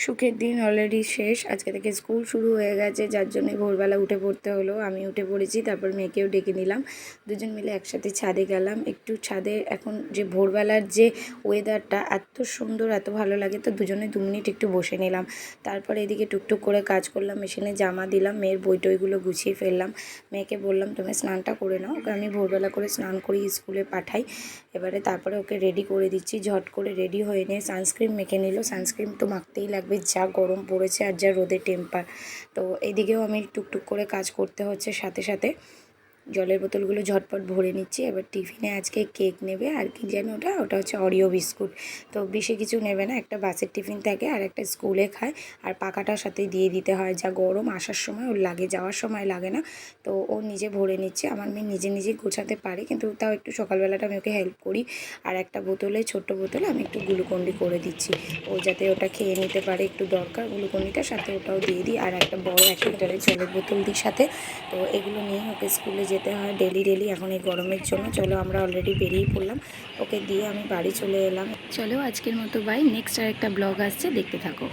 সুখের দিন অলরেডি শেষ। আজকে থেকে স্কুল শুরু হয়ে গেছে, যার জন্য ভোরবেলা উঠে পড়তে হলো। আমি উঠে পড়েছি, তারপর মেয়েকেও ডেকে নিলাম। দুজন মিলে একসাথে ছাদে গেলাম। একটু ছাদে এখন যে ভোরবেলার যে ওয়েদারটা এত সুন্দর, এত ভালো লাগে, তো দুজনে 2 মিনিট একটু বসে নিলাম। তারপর এদিকে টুকটুক করে কাজ করলাম, মেশিনে জামা দিলাম, মেয়ের বই টইগুলো গুছিয়ে ফেললাম। মেয়েকে বললাম তুমি স্নানটা করে নাও, ওকে আমি ভোরবেলা করে স্নান করি স্কুলে পাঠাই। এবারে তারপরে ওকে রেডি করে দিচ্ছি। ঝট করে রেডি হয়ে নিয়ে সানস্ক্রিন মেখে নিল। সানস্ক্রিন তো মাখতেই লাগবে, যা গরম পড়েছে আর যা রোদের টেম্পার। তো এদিকেও আমি টুকটুক করে কাজ করতে হচ্ছে, সাথে সাথে জলের বোতলগুলো ঝটপট ভরে নিচ্ছি। এবার টিফিনে আজকে কেক নেবে, আর কি যেন ওটা হচ্ছে অরিও বিস্কুট। তো বেশি কিছু নেবে না, একটা বাসের টিফিন থাকে আর একটা স্কুলে খায়, আর পাকাটার সাথে দিয়ে দিতে হয়। যা গরম আসার সময় ওর লাগে, যাওয়ার সময় লাগে না। তো ও নিজে ভরে নিচ্ছে। আমার মেয়ে নিজে নিজে গোছাতে পারে, কিন্তু তাও একটু সকালবেলাটা আমি ওকে হেল্প করি। আর একটা বোতলে, ছোট্ট বোতলে আমি একটু গ্লুকন্ডি করে দিচ্ছি, ও যাতে ওটা খেয়ে নিতে পারে। একটু দরকার গ্লুকন্ডিটার সাথে, ওটাও দিয়ে দিই। আর একটা বড় 1 লিটারের জলের বোতল দিই সাথে। তো এগুলো নিয়ে ওকে স্কুলে যেতে হয় ডেলি এখন এই গরমের জন্য। চলো আমরা অলরেডি বেরিয়ে পড়লাম, ওকে দিয়ে আমি বাড়ি চলে এলাম। চলো আজকের মতো বাই, নেক্সট আর একটা ব্লগ আসছে, দেখতে থাকো।